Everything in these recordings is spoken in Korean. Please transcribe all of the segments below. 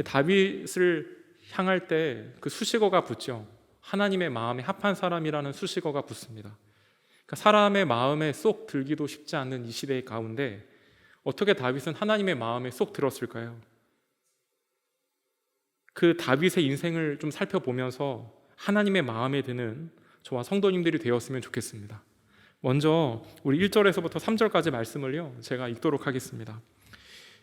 다윗을 향할 때 그 수식어가 붙죠. 하나님의 마음에 합한 사람이라는 수식어가 붙습니다. 그러니까 사람의 마음에 쏙 들기도 쉽지 않는 이 시대 가운데 어떻게 다윗은 하나님의 마음에 쏙 들었을까요? 그 다윗의 인생을 좀 살펴보면서 하나님의 마음에 드는 저와 성도님들이 되었으면 좋겠습니다. 먼저 우리 1절에서부터 3절까지 말씀을요 제가 읽도록 하겠습니다.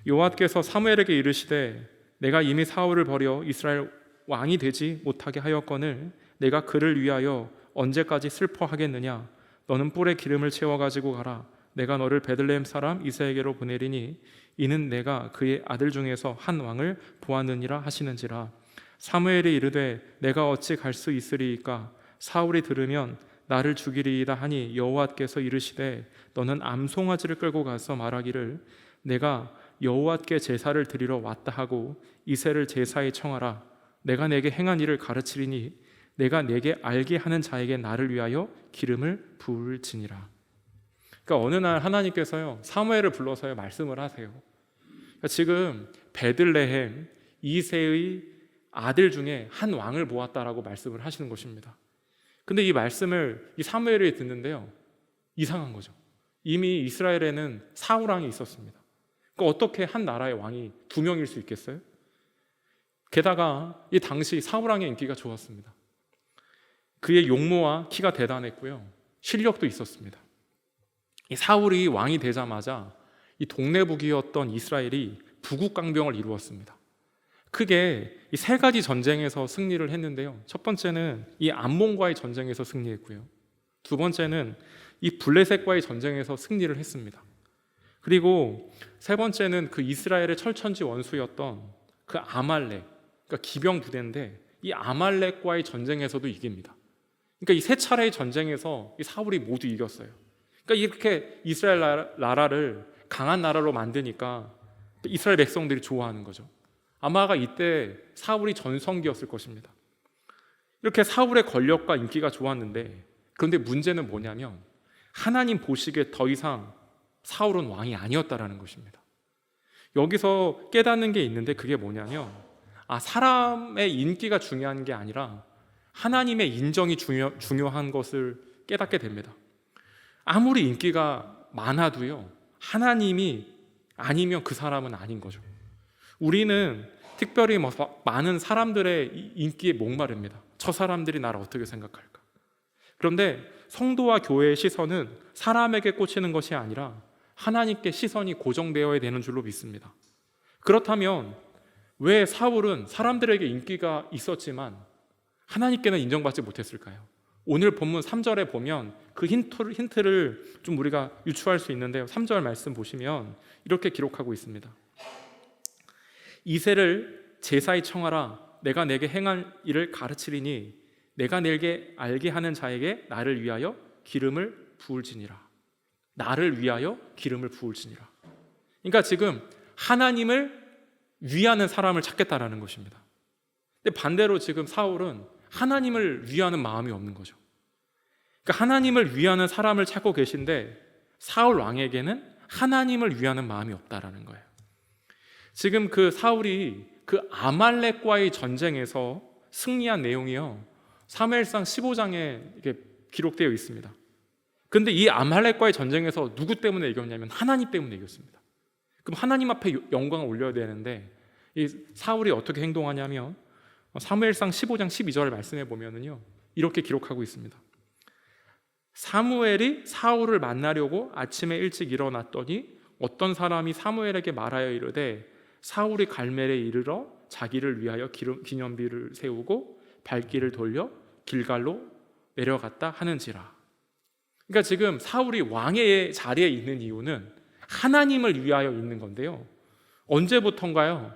여호와께서 사무엘에게 이르시되 내가 이미 사울을 버려 이스라엘 왕이 되지 못하게 하였거늘 내가 그를 위하여 언제까지 슬퍼하겠느냐. 너는 뿔에 기름을 채워 가지고 가라. 내가 너를 베들레헴 사람 이새에게로 보내리니 이는 내가 그의 아들 중에서 한 왕을 보았느니라 하시는지라. 사무엘이 이르되 내가 어찌 갈 수 있으리이까. 사울이 들으면 나를 죽이리이다 하니 여호와께서 이르시되 너는 암송아지를 끌고 가서 말하기를 내가 여호와께 제사를 드리러 왔다 하고 이새를 제사에 청하라. 내가 내게 행한 일을 가르치리니 내가 내게 알게 하는 자에게 나를 위하여 기름을 부을지니라. 그러니까 어느 날 하나님께서요 사무엘을 불러서요 말씀을 하세요. 그러니까 지금 베들레헴 이새의 아들 중에 한 왕을 보았다라고 말씀을 하시는 것입니다. 근데 이 말씀을 이 사무엘이 듣는데요 이상한 거죠. 이미 이스라엘에는 사울 왕이 있었습니다. 그러니까 어떻게 한 나라의 왕이 두 명일 수 있겠어요? 게다가 이 당시 사울 왕의 인기가 좋았습니다. 그의 용모와 키가 대단했고요 실력도 있었습니다. 이 사울이 왕이 되자마자 이 동네북이었던 이스라엘이 부국강병을 이루었습니다. 크게 이 세 가지 전쟁에서 승리를 했는데요 첫 번째는 이 암몬과의 전쟁에서 승리했고요 두 번째는 이 블레셋과의 전쟁에서 승리를 했습니다. 그리고 세 번째는 그 이스라엘의 철천지 원수였던 그 아말렉, 그러니까 기병 부대인데 이 아말렉과의 전쟁에서도 이깁니다. 그러니까 이 세 차례의 전쟁에서 이 사울이 모두 이겼어요. 그러니까 이렇게 이스라엘 나라를 강한 나라로 만드니까 이스라엘 백성들이 좋아하는 거죠. 아마가 이때 사울이 전성기였을 것입니다. 이렇게 사울의 권력과 인기가 좋았는데 그런데 문제는 뭐냐면 하나님 보시기에 더 이상 사울은 왕이 아니었다라는 것입니다. 여기서 깨닫는 게 있는데 그게 뭐냐면 사람의 인기가 중요한 게 아니라 하나님의 인정이 중요한 것을 깨닫게 됩니다. 아무리 인기가 많아도요 하나님이 아니면 그 사람은 아닌 거죠. 우리는 특별히 많은 사람들의 인기에 목마릅니다. 저 사람들이 나를 어떻게 생각할까? 그런데 성도와 교회의 시선은 사람에게 꽂히는 것이 아니라 하나님께 시선이 고정되어야 되는 줄로 믿습니다. 그렇다면 왜 사울은 사람들에게 인기가 있었지만 하나님께는 인정받지 못했을까요? 오늘 본문 3절에 보면 그 힌트를 좀 우리가 유추할 수 있는데요 3절 말씀 보시면 이렇게 기록하고 있습니다. 이새를 제사에 청하라. 내가 내게 행한 일을 가르치리니 내가 내게 알게 하는 자에게 나를 위하여 기름을 부을지니라. 나를 위하여 기름을 부을지니라. 그러니까 지금 하나님을 위하는 사람을 찾겠다라는 것입니다. 근데 반대로 지금 사울은 하나님을 위하는 마음이 없는 거죠. 그러니까 하나님을 위하는 사람을 찾고 계신데 사울 왕에게는 하나님을 위하는 마음이 없다라는 거예요. 지금 그 사울이 그 아말렉과의 전쟁에서 승리한 내용이요 사무엘상 15장에 이게 기록되어 있습니다. 그런데 이 아말렉과의 전쟁에서 누구 때문에 이겼냐면 하나님 때문에 이겼습니다. 그럼 하나님 앞에 영광을 올려야 되는데 이 사울이 어떻게 행동하냐면 사무엘상 15장 12절 말씀해 보면은요 이렇게 기록하고 있습니다. 사무엘이 사울을 만나려고 아침에 일찍 일어났더니 어떤 사람이 사무엘에게 말하여 이르되 사울이 갈멜에 이르러 자기를 위하여 기념비를 세우고 발길을 돌려 길갈로 내려갔다 하는지라. 그러니까 지금 사울이 왕의 자리에 있는 이유는 하나님을 위하여 있는 건데요 언제부턴가요?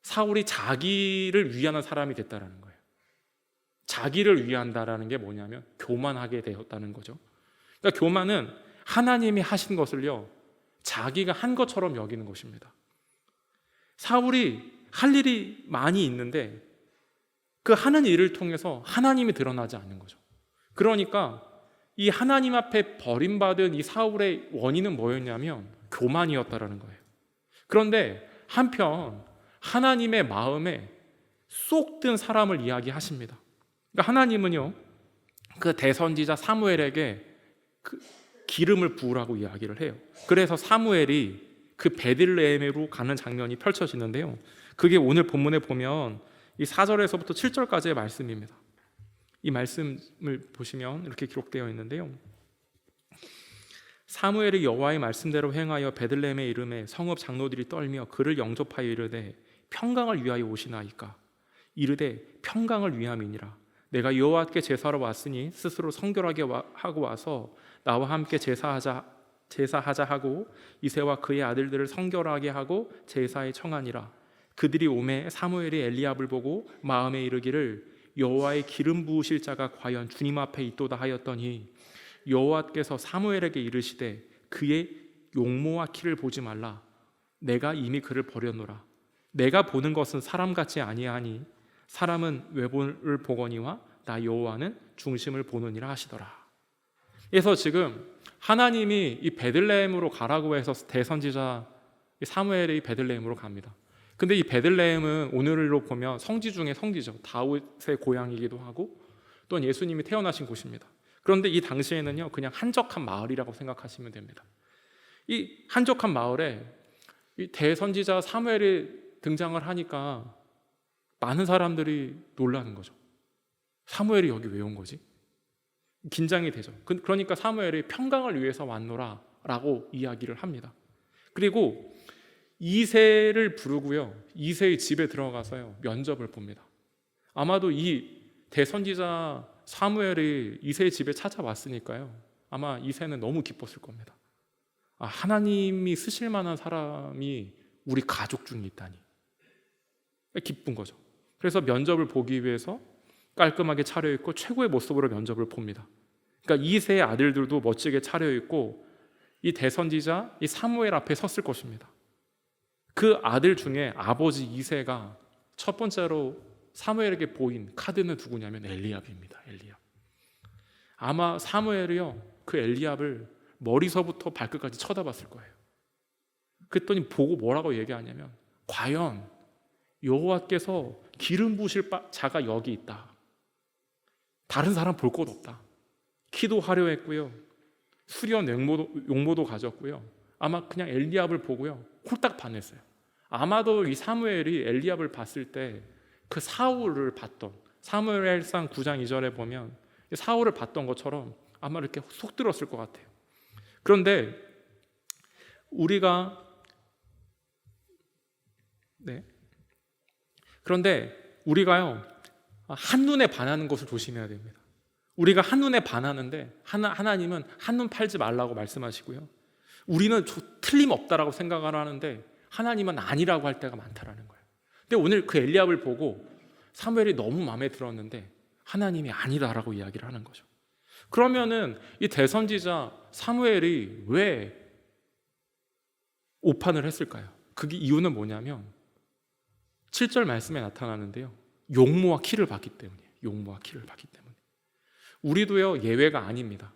사울이 자기를 위하는 사람이 됐다는 거예요. 자기를 위한다라는 게 뭐냐면 교만하게 되었다는 거죠. 그러니까 교만은 하나님이 하신 것을요 자기가 한 것처럼 여기는 것입니다. 사울이 할 일이 많이 있는데 그 하는 일을 통해서 하나님이 드러나지 않는 거죠. 그러니까 이 하나님 앞에 버림받은 이 사울의 원인은 뭐였냐면 교만이었다라는 거예요. 그런데 한편 하나님의 마음에 쏙 든 사람을 이야기하십니다. 그러니까 하나님은요, 그 대선지자 사무엘에게 그 기름을 부으라고 이야기를 해요. 그래서 사무엘이 그 베들레헴으로 가는 장면이 펼쳐지는데요, 그게 오늘 본문에 보면 이 4절에서부터 7절까지의 말씀입니다. 이 말씀을 보시면 이렇게 기록되어 있는데요, 사무엘이 여호와의 말씀대로 행하여 베들레헴에 이르매 성읍 장로들이 떨며 그를 영접하여 이르되 평강을 위하여 오시나이까. 이르되 평강을 위함이니라. 내가 여호와께 제사하러 왔으니 스스로 성결하게 하고 와서 나와 함께 제사하자 하고 이새와 그의 아들들을 성결하게 하고 제사에 청하니라. 그들이 오매 사무엘이 엘리압을 보고 마음에 이르기를 여호와의 기름 부으실 자가 과연 주님 앞에 있도다 하였더니 여호와께서 사무엘에게 이르시되 그의 용모와 키를 보지 말라. 내가 이미 그를 버렸노라. 내가 보는 것은 사람 같지 아니하니 사람은 외모를 보거니와 나 여호와는 중심을 보느니라 하시더라. 그래서 지금 하나님이 이 베들레헴으로 가라고 해서 대선지자 사무엘이 베들레헴으로 갑니다. 근데 이 베들레헴은 오늘로 보면 성지 중에 성지죠. 다윗의 고향이기도 하고 또는 예수님이 태어나신 곳입니다. 그런데 이 당시에는요, 그냥 한적한 마을이라고 생각하시면 됩니다. 이 한적한 마을에 이 대선지자 사무엘이 등장을 하니까 많은 사람들이 놀라는 거죠. 사무엘이 여기 왜 온 거지? 긴장이 되죠. 그러니까 사무엘이 평강을 위해서 왔노라 라고 이야기를 합니다. 그리고 이새를 부르고요, 이새의 집에 들어가서요 면접을 봅니다. 아마도 이 대선지자 사무엘이 이새의 집에 찾아왔으니까요, 아마 이새는 너무 기뻤을 겁니다. 아, 하나님이 쓰실 만한 사람이 우리 가족 중에 있다니 기쁜 거죠. 그래서 면접을 보기 위해서 깔끔하게 차려입고 최고의 모습으로 면접을 봅니다. 그러니까 이새의 아들들도 멋지게 차려입고 이 대선지자 이 사무엘 앞에 섰을 것입니다. 그 아들 중에 아버지 이새가 첫 번째로 사무엘에게 보인 카드는 누구냐면 엘리압입니다. 엘리압. 아마 사무엘이요, 그 엘리압을 머리서부터 발끝까지 쳐다봤을 거예요. 그랬더니 보고 뭐라고 얘기하냐면 과연 여호와께서 기름 부으실 자가 여기 있다. 다른 사람 볼 것 없다. 키도 화려했고요, 수련 용모도 가졌고요. 아마 그냥 엘리압을 보고요 홀딱 반했어요. 아마도 이 사무엘이 엘리압을 봤을 때 그 사울을 봤던, 사무엘상 9장 2절에 보면 사울을 봤던 것처럼 아마 이렇게 속 들었을 것 같아요. 그런데 우리가요 한눈에 반하는 것을 조심해야 됩니다. 우리가 한눈에 반하는데 하나님은 한눈 팔지 말라고 말씀하시고요, 우리는 틀림없다라고 생각을 하는데 하나님은 아니라고 할 때가 많다라는 거예요. 근데 오늘 그 엘리압을 보고 사무엘이 너무 마음에 들었는데 하나님이 아니다라고 이야기를 하는 거죠. 그러면은 이 대선지자 사무엘이 왜 오판을 했을까요? 그게 이유는 뭐냐면 7절 말씀에 나타나는데요, 용모와 키를 봤기 때문이에요. 용모와 키를 봤기 때문에. 우리도요 예외가 아닙니다.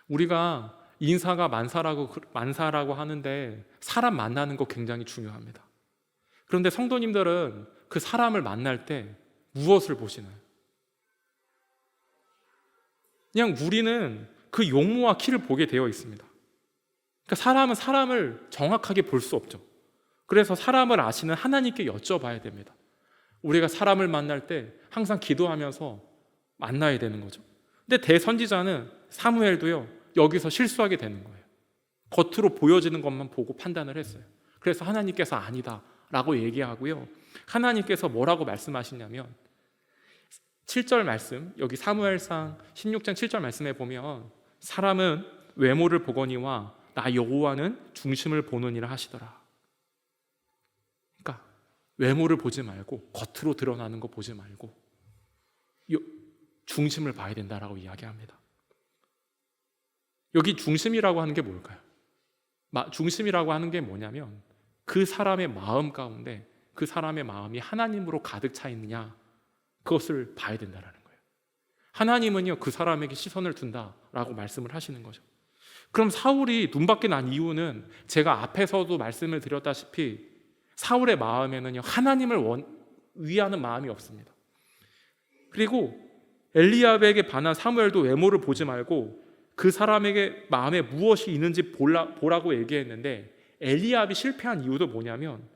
우리가 인사가 만사라고 하는데 사람 만나는 거 굉장히 중요합니다. 그런데 성도님들은 그 사람을 만날 때 무엇을 보시나요? 그냥 우리는 그 용모와 키를 보게 되어 있습니다. 그러니까 사람은 사람을 정확하게 볼 수 없죠. 그래서 사람을 아시는 하나님께 여쭤봐야 됩니다. 우리가 사람을 만날 때 항상 기도하면서 만나야 되는 거죠. 근데 대선지자는 사무엘도요 여기서 실수하게 되는 거예요. 겉으로 보여지는 것만 보고 판단을 했어요. 그래서 하나님께서 아니다 라고 얘기하고요, 하나님께서 뭐라고 말씀하시냐면 7절 말씀, 여기 사무엘상 16장 7절 말씀에 보면 사람은 외모를 보거니와 나 여호와는 중심을 보느니라 하시더라. 그러니까 외모를 보지 말고 겉으로 드러나는 거 보지 말고 중심을 봐야 된다라고 이야기합니다. 여기 중심이라고 하는 게 뭘까요? 중심이라고 하는 게 뭐냐면 그 사람의 마음 가운데 그 사람의 마음이 하나님으로 가득 차 있느냐, 그것을 봐야 된다는 거예요. 하나님은요 그 사람에게 시선을 둔다라고 말씀을 하시는 거죠. 그럼 사울이 눈밖에 난 이유는 제가 앞에서도 말씀을 드렸다시피 사울의 마음에는요, 하나님을 위하는 마음이 없습니다. 그리고 엘리압에게 반한 사무엘도 외모를 보지 말고 그 사람에게 마음에 무엇이 있는지 보라고 얘기했는데, 엘리압이 실패한 이유도 뭐냐면,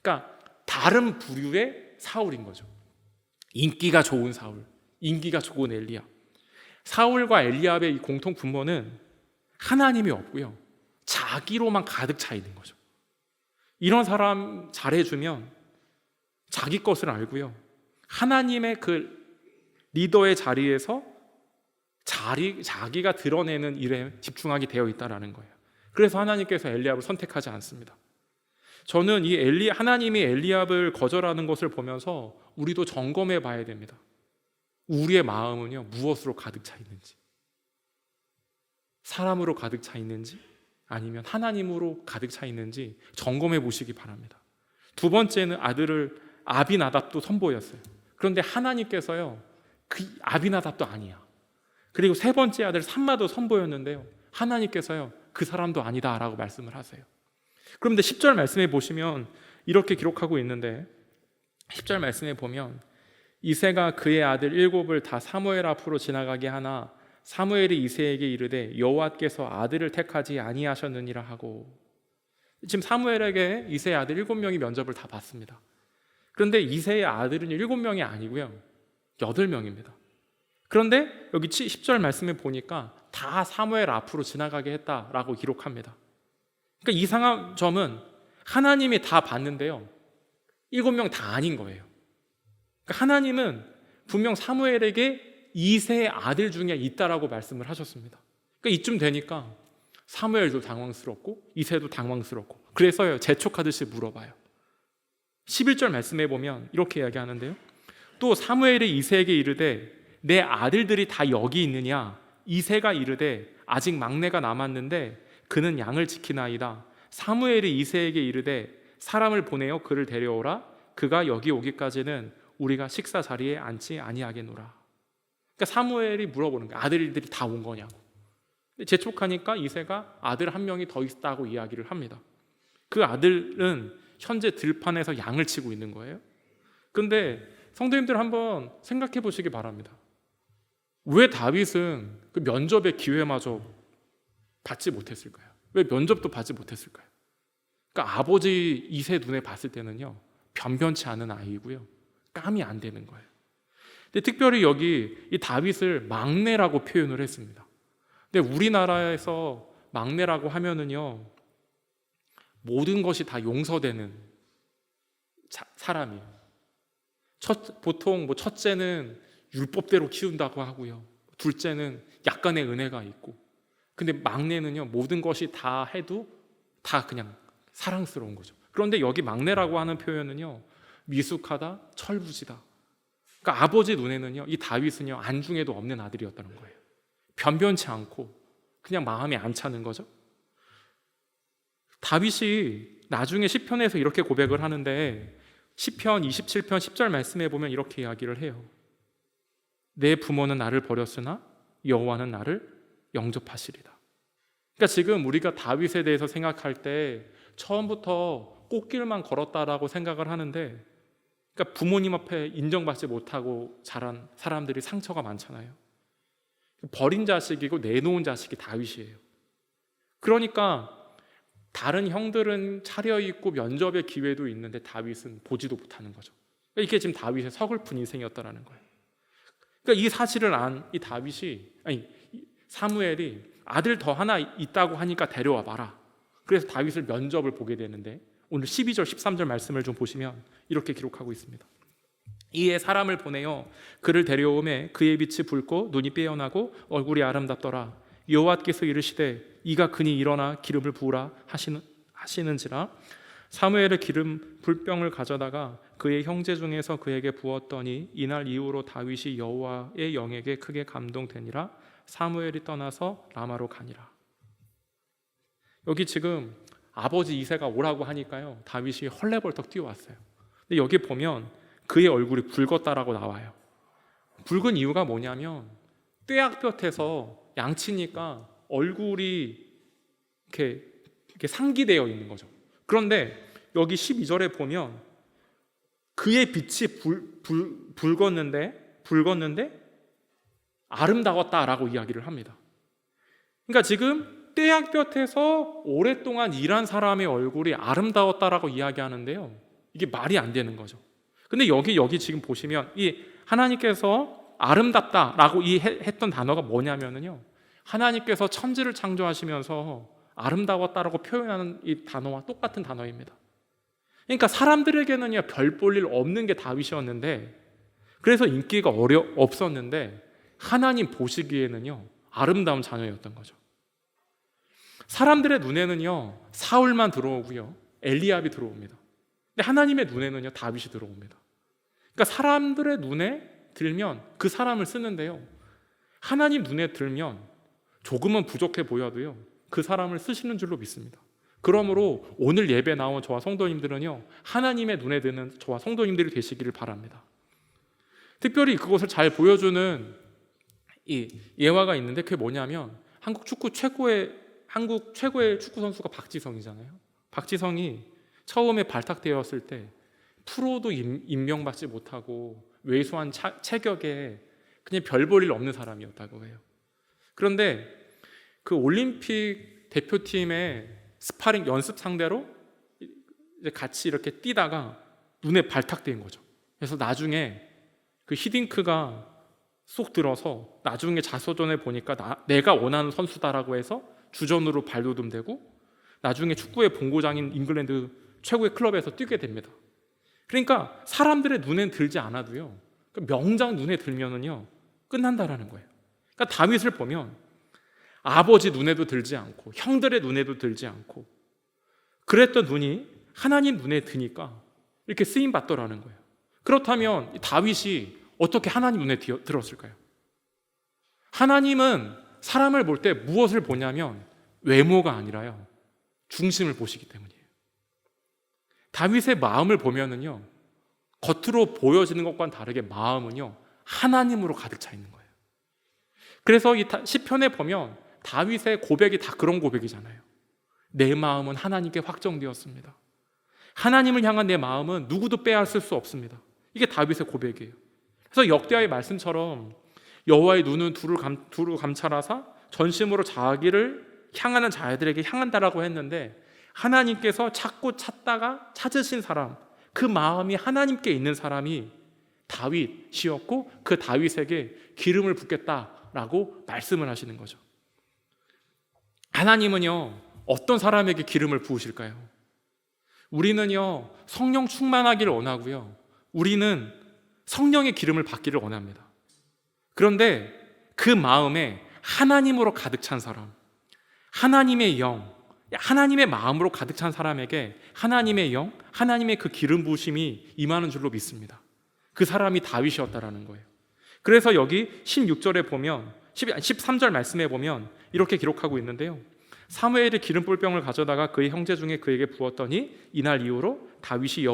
그러니까 다른 부류의 사울인 거죠. 인기가 좋은 사울, 인기가 좋은 엘리압. 사울과 엘리압의 이 공통 분모는 하나님이 없고요, 자기로만 가득 차 있는 거죠. 이런 사람 잘해주면 자기 것을 알고요, 하나님의 그 리더의 자리에서 자기가 드러내는 일에 집중하게 되어 있다는 거예요. 그래서 하나님께서 엘리압을 선택하지 않습니다. 저는 하나님이 엘리압을 거절하는 것을 보면서 우리도 점검해 봐야 됩니다. 우리의 마음은요, 무엇으로 가득 차 있는지, 사람으로 가득 차 있는지 아니면 하나님으로 가득 차 있는지 점검해 보시기 바랍니다. 두 번째는 아들을 아비나답도 선보였어요. 그런데 하나님께서요, 그 아비나답도 아니야. 그리고 세 번째 아들 삼마도 선보였는데요, 하나님께서요, 그 사람도 아니다라고 말씀을 하세요. 그런데 10절 말씀에 보시면 이렇게 기록하고 있는데, 10절 말씀에 보면 이새가 그의 아들 7을 다 사무엘 앞으로 지나가게 하나 사무엘이 이새에게 이르되 여호와께서 아들을 택하지 아니하셨느니라 하고. 지금 사무엘에게 이새의 아들 7명이 면접을 다 봤습니다. 그런데 이새의 아들은 7명이 아니고요, 8명입니다. 그런데 여기 10절 말씀에 보니까 다 사무엘 앞으로 지나가게 했다라고 기록합니다. 그러니까 이상한 점은 하나님이 다 봤는데요, 7명 다 아닌 거예요. 그러니까 하나님은 분명 사무엘에게 이새의 아들 중에 있다라고 말씀을 하셨습니다. 그러니까 이쯤 되니까 사무엘도 당황스럽고 이새도 당황스럽고, 그래서요, 재촉하듯이 물어봐요. 11절 말씀에 보면 이렇게 이야기하는데요, 또 사무엘이 이새에게 이르되 내 아들들이 다 여기 있느냐? 이새가 이르되 아직 막내가 남았는데 그는 양을 지키나이다. 사무엘이 이새에게 이르되 사람을 보내어 그를 데려오라. 그가 여기 오기까지는 우리가 식사 자리에 앉지 아니하겠노라. 그러니까 사무엘이 물어보는 거예요. 아들들이 다 온 거냐고. 재촉하니까 이새가 아들 한 명이 더 있다고 이야기를 합니다. 그 아들은 현재 들판에서 양을 치고 있는 거예요. 그런데 성도님들 한번 생각해 보시기 바랍니다. 왜 다윗은 그 면접의 기회마저 받지 못했을까요? 왜 면접도 받지 못했을까요? 그러니까 아버지 이새 눈에 봤을 때는요, 변변치 않은 아이고요, 깜이 안 되는 거예요. 근데 특별히 여기 이 다윗을 막내라고 표현을 했습니다. 근데 우리나라에서 막내라고 하면은요, 모든 것이 다 용서되는 사람이에요. 보통 첫째는 율법대로 키운다고 하고요, 둘째는 약간의 은혜가 있고, 근데 막내는요, 모든 것이 다 해도 다 그냥 사랑스러운 거죠. 그런데 여기 막내라고 하는 표현은요, 미숙하다, 철부지다. 그러니까 아버지 눈에는요, 이 다윗은요, 안중에도 없는 아들이었다는 거예요. 변변치 않고 그냥 마음에 안 차는 거죠. 다윗이 나중에 시편에서 이렇게 고백을 하는데, 시편 27편 10절 말씀에 보면 이렇게 이야기를 해요. 내 부모는 나를 버렸으나 여호와는 나를 영접하시리다. 그러니까 지금 우리가 다윗에 대해서 생각할 때 처음부터 꽃길만 걸었다라고 생각을 하는데, 그러니까 부모님 앞에 인정받지 못하고 자란 사람들이 상처가 많잖아요. 버린 자식이고 내놓은 자식이 다윗이에요. 그러니까 다른 형들은 차려입고 면접의 기회도 있는데 다윗은 보지도 못하는 거죠. 이게 지금 다윗의 서글픈 인생이었다라는 거예요. 그러니까 이 사실을 안 이 사무엘이 아들 더 하나 있다고 하니까 데려와 봐라. 그래서 다윗을 면접을 보게 되는데, 오늘 12절 13절 말씀을 좀 보시면 이렇게 기록하고 있습니다. 이에 사람을 보내어 그를 데려오매 그의 빛이 붉고 눈이 빼어나고 얼굴이 아름답더라. 여호와께서 이르시되 이가 그니 일어나 기름을 부으라 하시는지라. 사무엘의 기름 불병을 가져다가 그의 형제 중에서 그에게 부었더니 이날 이후로 다윗이 여호와의 영에게 크게 감동되니라. 사무엘이 떠나서 라마로 가니라. 여기 지금 아버지 이새가 오라고 하니까요, 다윗이 헐레벌떡 뛰어왔어요. 근데 여기 보면 그의 얼굴이 붉었다라고 나와요. 붉은 이유가 뭐냐면 떼약볕에서 양치니까 얼굴이 이렇게 상기되어 있는 거죠. 그런데 여기 12절에 보면 그의 빛이 붉었는데 아름다웠다라고 이야기를 합니다. 그러니까 지금 떼약볕에서 오랫동안 일한 사람의 얼굴이 아름다웠다라고 이야기하는데요, 이게 말이 안 되는 거죠. 근데 여기 지금 보시면 이 하나님께서 아름답다라고 했던 단어가 뭐냐면요, 하나님께서 천지를 창조하시면서 아름다웠다라고 표현하는 이 단어와 똑같은 단어입니다. 그러니까 사람들에게는요, 별 볼 일 없는 게 다윗이었는데, 그래서 인기가 없었는데 하나님 보시기에는요 아름다운 자녀였던 거죠. 사람들의 눈에는요 사울만 들어오고요, 엘리압이 들어옵니다. 근데 하나님의 눈에는요 다윗이 들어옵니다. 그러니까 사람들의 눈에 들면 그 사람을 쓰는데요, 하나님 눈에 들면 조금은 부족해 보여도요 그 사람을 쓰시는 줄로 믿습니다. 그러므로 오늘 예배 나온 저와 성도님들은요 하나님의 눈에 드는 저와 성도님들이 되시기를 바랍니다. 특별히 그것을 잘 보여주는 이 예화가 있는데, 그게 뭐냐면 한국 최고의 축구 선수가 박지성이잖아요. 박지성이 처음에 발탁되었을 때 프로도 임명받지 못하고 왜소한 체격에 그냥 별 볼 일 없는 사람이었다고 해요. 그런데 그 올림픽 대표팀의 스파링 연습 상대로 이제 같이 이렇게 뛰다가 눈에 발탁된 거죠. 그래서 나중에 그 히딩크가 쏙 들어서 나중에 자서전에 보니까 내가 원하는 선수다라고 해서 주전으로 발돋움되고 나중에 축구의 본고장인 잉글랜드 최고의 클럽에서 뛰게 됩니다. 그러니까 사람들의 눈에 들지 않아도요, 명장 눈에 들면은요 끝난다라는 거예요. 그러니까 다윗을 보면 아버지 눈에도 들지 않고 형들의 눈에도 들지 않고 그랬던 눈이 하나님 눈에 드니까 이렇게 쓰임 받더라는 거예요. 그렇다면 다윗이 어떻게 하나님 눈에 들었을까요? 하나님은 사람을 볼 때 무엇을 보냐면 외모가 아니라요 중심을 보시기 때문이에요. 다윗의 마음을 보면은요 겉으로 보여지는 것과는 다르게 마음은요 하나님으로 가득 차 있는 거예요. 그래서 이 시편에 보면 다윗의 고백이 다 그런 고백이잖아요. 내 마음은 하나님께 확정되었습니다. 하나님을 향한 내 마음은 누구도 빼앗을 수 없습니다. 이게 다윗의 고백이에요. 그래서 역대하의 말씀처럼 여호와의 눈은 두루 감찰하사 전심으로 자기를 향하는 자들에게 향한다라고 했는데, 하나님께서 찾고 찾다가 찾으신 사람, 그 마음이 하나님께 있는 사람이 다윗이었고 그 다윗에게 기름을 붓겠다라고 말씀을 하시는 거죠. 하나님은요 어떤 사람에게 기름을 부으실까요? 우리는요 성령 충만하기를 원하고요, 우리는 성령의 기름을 받기를 원합니다. 그런데 그 마음에 하나님으로 가득 찬 사람, 하나님의 영, 하나님의 마음으로 가득 찬 사람에게 하나님의 영, 하나님의 그 기름 부으심이 임하는 줄로 믿습니다. 그 사람이 다윗이었다라는 거예요. 그래서 여기 16절에 보면 13절 말씀에 보면 이렇게 기록하고 있는데요, 사무엘이 기름 뿔병을 가져다가 그의 형제 중에 그에게 부었더니 이날 이후로 다윗이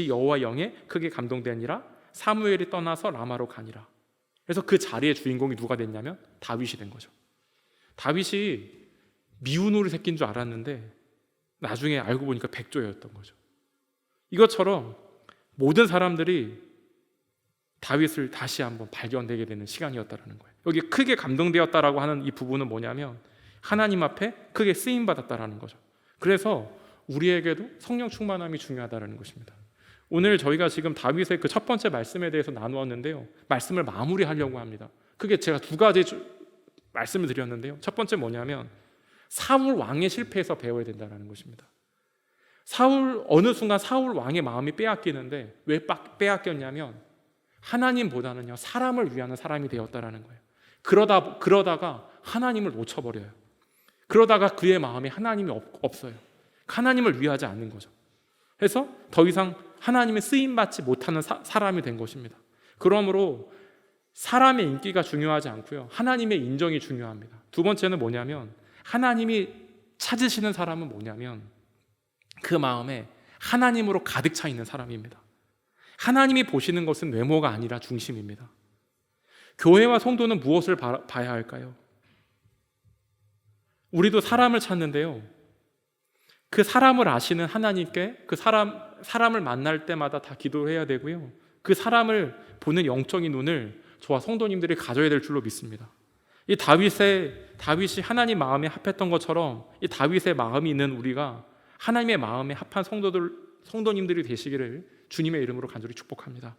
여호와 영에 크게 감동되니라. 사무엘이 떠나서 라마로 가니라. 그래서 그 자리의 주인공이 누가 됐냐면 다윗이 된 거죠. 다윗이 미운우리 새끼인 줄 알았는데 나중에 알고 보니까 백조였던 거죠. 이것처럼 모든 사람들이 다윗을 다시 한번 발견되게 되는 시간이었다는 거예요. 여기 크게 감동되었다라고 하는 이 부분은 뭐냐면 하나님 앞에 크게 쓰임받았다라는 거죠. 그래서 우리에게도 성령 충만함이 중요하다는 것입니다. 오늘 저희가 지금 다윗의 그 첫 번째 말씀에 대해서 나누었는데요, 말씀을 마무리하려고 합니다. 그게 제가 두 가지 말씀을 드렸는데요, 첫 번째 뭐냐면 사울 왕의 실패에서 배워야 된다는 것입니다. 어느 순간 사울 왕의 마음이 빼앗기는데 왜 빼앗겼냐면 하나님보다는요 사람을 위하는 사람이 되었다라는 거예요. 그러다가 하나님을 놓쳐버려요. 그러다가 그의 마음에 하나님이 없어요. 하나님을 위하지 않는 거죠. 그래서 더 이상 하나님의 쓰임받지 못하는 사람이 된 것입니다. 그러므로 사람의 인기가 중요하지 않고요, 하나님의 인정이 중요합니다. 두 번째는 뭐냐면 하나님이 찾으시는 사람은 뭐냐면 그 마음에 하나님으로 가득 차 있는 사람입니다. 하나님이 보시는 것은 외모가 아니라 중심입니다. 교회와 성도는 무엇을 봐야 할까요? 우리도 사람을 찾는데요, 그 사람을 아시는 하나님께 그 사람을 만날 때마다 다 기도해야 되고요. 그 사람을 보는 영적인 눈을 저와 성도님들이 가져야 될 줄로 믿습니다. 이 다윗이 하나님 마음에 합했던 것처럼 이 다윗의 마음이 있는 우리가 하나님의 마음에 합한 성도님들이 되시기를 주님의 이름으로 간절히 축복합니다.